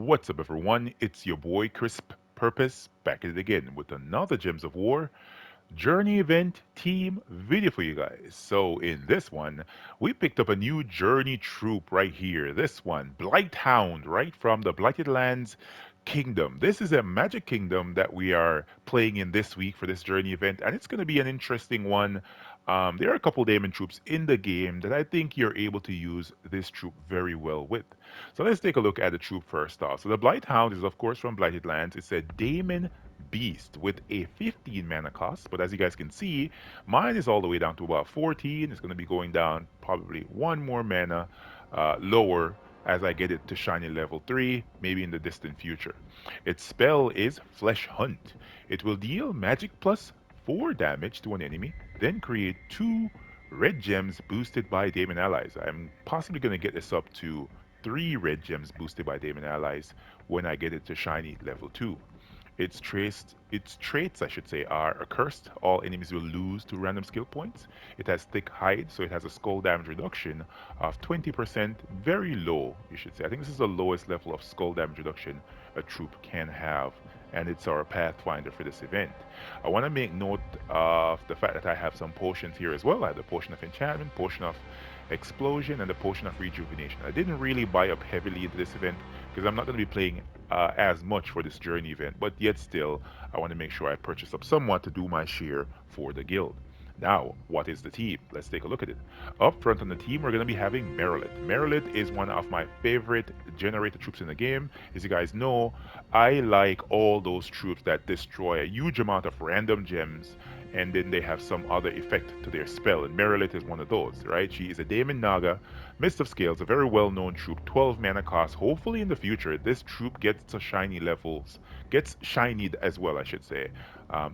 What's up, everyone? It's your boy CrispPurpose back at it again with another Gems of War Journey event team video for you guys. So, in this one, we picked up a new Journey troop right here. This one, Blighthound, right from the Blighted Lands Kingdom. This is a magic kingdom that we are playing in this week for this Journey event, and it's going to be an interesting one. There are a couple Daemon troops in the game that I think you're able to use this troop very well with. So let's take a look at the troop first off. So the Blighthound is of course from Blighted Lands. It's a Daemon beast with a 15 mana cost, but as you guys can see, mine is all the way down to about 14. It's going to be going down probably one more mana lower as I get it to shiny level 3, maybe in the distant future. Its spell is Flesh Hunt. It will deal magic plus 4 damage to an enemy, then create 2 red gems boosted by Daemon allies. I'm possibly going to get this up to 3 red gems boosted by Daemon allies when I get it to shiny level 2. Its traits, I should say, are accursed. All enemies will lose 2 random skill points. It has thick hide, so it has a skull damage reduction of 20%, very low, you should say. I think this is the lowest level of skull damage reduction a troop can have, and it's our Pathfinder for this event. I want to make note of the fact that I have some potions here as well. I have the potion of enchantment, potion of explosion, and the potion of rejuvenation. I didn't really buy up heavily into this event because I'm not going to be playing as much for this journey event, but yet still, I want to make sure I purchase up somewhat to do my share for the guild. Now, what is the team? Let's take a look at it. Up front on the team, we're going to be having Merat. Merat is one of my favorite generator troops in the game. As you guys know, I like all those troops that destroy a huge amount of random gems and then they have some other effect to their spell. And Merilith is one of those, right? She is a Daemon Naga, Mist of Scales, a very well-known troop, 12 mana cost. Hopefully in the future, this troop gets to shiny levels, gets shinied as well, I should say.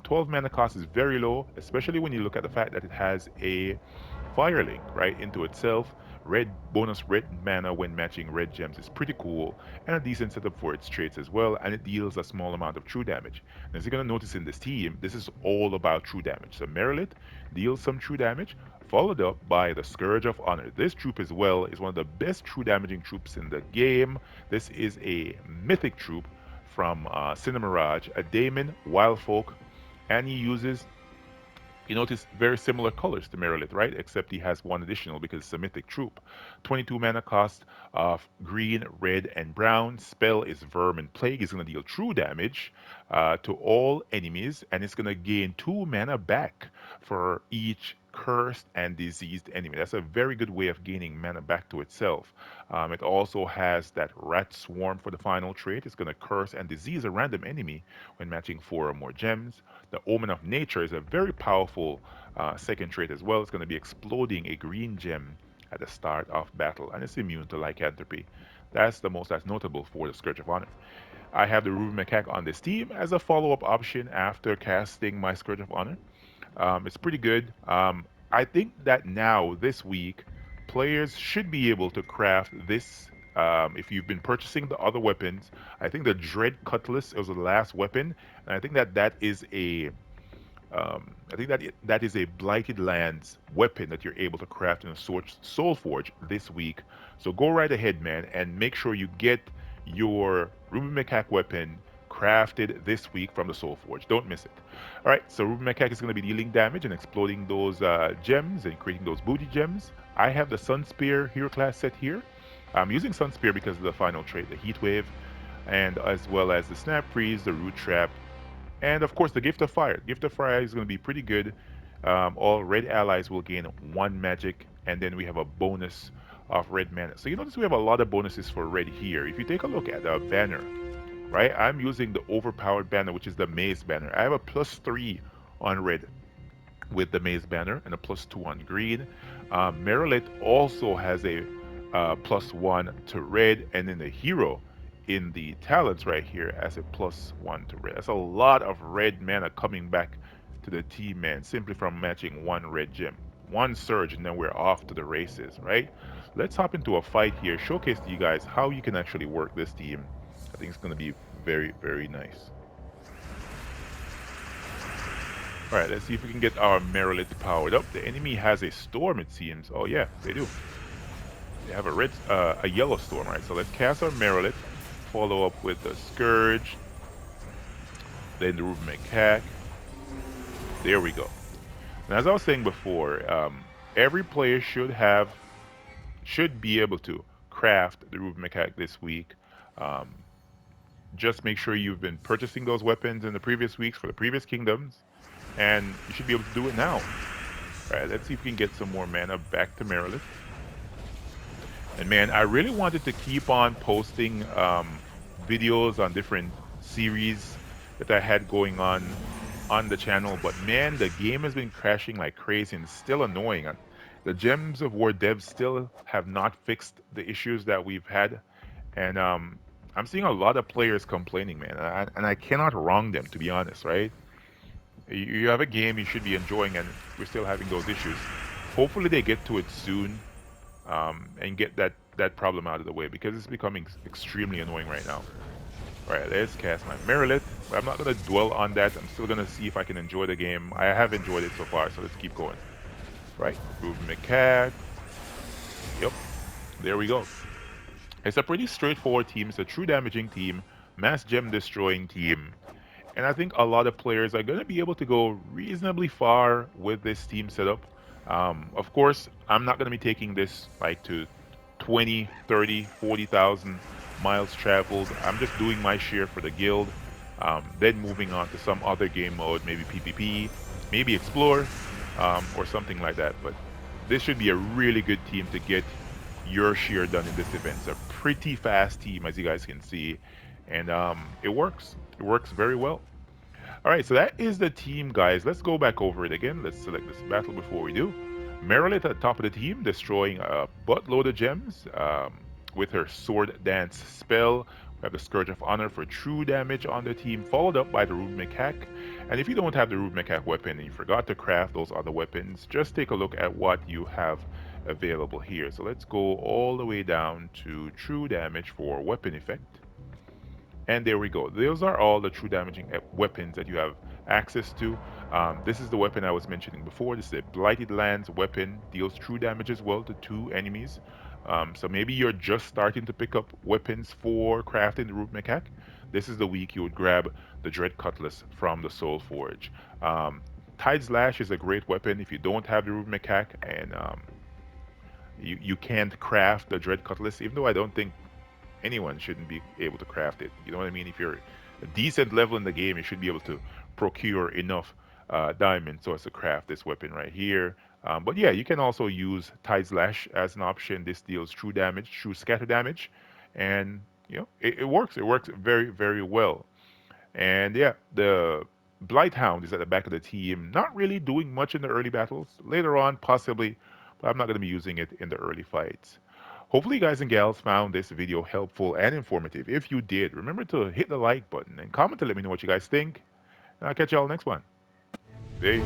12 mana cost is very low, especially when you look at the fact that it has a Fire Link, right, into itself. Red bonus red mana when matching red gems is pretty cool and a decent setup for its traits as well, and it deals a small amount of true damage. And as you're going to notice in this team, this is all about true damage. So Merilith deals some true damage, followed up by the Scourge of Honor. This troop as well is one of the best true damaging troops in the game. This is a mythic troop from Cinemirage, a Daemon Wild Folk, and he uses, you notice, very similar colors to Merilith, right? Except he has one additional because it's a mythic troop. 22 mana cost of green, red, and brown. Spell is Vermin Plague. It's going to deal true damage to all enemies, and it's going to gain 2 mana back for each cursed and diseased enemy. That's a very good way of gaining mana back to itself. It also has that Rat Swarm for the final trait. It's going to curse and disease a random enemy when matching 4 or more gems. The Omen of Nature is a very powerful second trait as well. It's going to be exploding a green gem at the start of battle, and it's immune to lycanthropy. That's the most that's notable for the Scourge of Honor. I have the Ruby Macaque on this team as a follow-up option after casting my Scourge of Honor. It's pretty good. I think that now, this week, players should be able to craft this. If you've been purchasing the other weapons, I think the Dread Cutlass is the last weapon, and I think that that is a that is a Blighted Lands weapon that you're able to craft in a Soul Forge this week. So go right ahead, man, and make sure you get your Ruby Macaque weapon crafted this week from the Soul Forge. Don't miss it. All right, so Ruby Macaque is going to be dealing damage and exploding those gems and creating those booty gems. I have the Sun Spear hero class set here. I'm using Sun Spear because of the final trait, the Heat Wave, and as well as the Snap Freeze, the Root Trap, and of course the Gift of Fire. Gift of Fire is going to be pretty good. All red allies will gain 1 magic, and then we have a bonus of red mana. So you notice we have a lot of bonuses for red here. If you take a look at the banner, right? I'm using the overpowered banner, which is the Maze banner. I have a +3 on red with the Maze banner and a +2 on green. Merilith also has a +1 to red, and then the hero in the talents right here as a +1 to red. That's a lot of red mana coming back to the team, man, simply from matching 1 red gem. 1 surge, and then we're off to the races, right? Let's hop into a fight here, showcase to you guys how you can actually work this team. I think it's going to be very, very nice. All right, let's see if we can get our Merilith powered up. The enemy has a storm, it seems. Oh yeah, they do. They have a yellow storm, right? So let's cast our Merilith. follow up with the Scourge, then the Ruben Macaque. There we go. And as I was saying before, every player should be able to craft the Ruben Macaque this week. Um, just make sure you've been purchasing those weapons in the previous weeks for the previous kingdoms, and you should be able to do it now. All right, let's see if we can get some more mana back to Merit. And man, I really wanted to keep on posting videos on different series that I had going on the channel, but man, the game has been crashing like crazy and it's still annoying. The Gems of War devs still have not fixed the issues that we've had, and I'm seeing a lot of players complaining, man, and I cannot wrong them, to be honest, right? You have a game you should be enjoying, and we're still having those issues. Hopefully, they get to it soon and get that problem out of the way because it's becoming extremely annoying right now. All right, let's cast my Merit. I'm not going to dwell on that. I'm still going to see if I can enjoy the game. I have enjoyed it so far, so let's keep going. Right, Ruben Macaque. Yep, there we go. It's a pretty straightforward team. It's a true damaging team, mass gem destroying team. And I think a lot of players are going to be able to go reasonably far with this team setup. Of course, I'm not going to be taking this like to 20, 30, 40,000 miles traveled. I'm just doing my share for the guild, then moving on to some other game mode, maybe PvP, maybe Explore, or something like that. But this should be a really good team to get your share done in this event. It's a pretty fast team, as you guys can see, and it works. It works very well. All right, so that is the team, guys. Let's go back over it again. Let's select this battle before we do. Merit at the top of the team, destroying a buttload of gems with her Sword Dance spell. We have the Scourge of Honor for true damage on the team, followed up by the Ruben Macaque. And if you don't have the Ruben Macaque weapon and you forgot to craft those other weapons, just take a look at what you have available here. So let's go all the way down to true damage for weapon effect. And there we go. Those are all the true damaging weapons that you have access to. This is the weapon I was mentioning before. This is a Blighted Lands weapon. Deals true damage as well to 2 enemies. So maybe you're just starting to pick up weapons for crafting the Ruben Macaque. This is the week you would grab the Dread Cutlass from the Soul Forge. Tide's Lash is a great weapon if you don't have the Ruben Macaque and you can't craft the Dread Cutlass, even though I don't think anyone shouldn't be able to craft it. You know what I mean? If you're a decent level in the game, you should be able to procure enough diamonds so as to craft this weapon right here. But yeah, you can also use Tide's Lash as an option. This deals true damage, true scatter damage, and you know it works. It works very, very well. And yeah, the Blighthound is at the back of the team, not really doing much in the early battles. Later on, possibly, but I'm not going to be using it in the early fights. Hopefully, you guys and gals found this video helpful and informative. If you did, remember to hit the like button and comment to let me know what you guys think. And I'll catch y'all next one. Peace.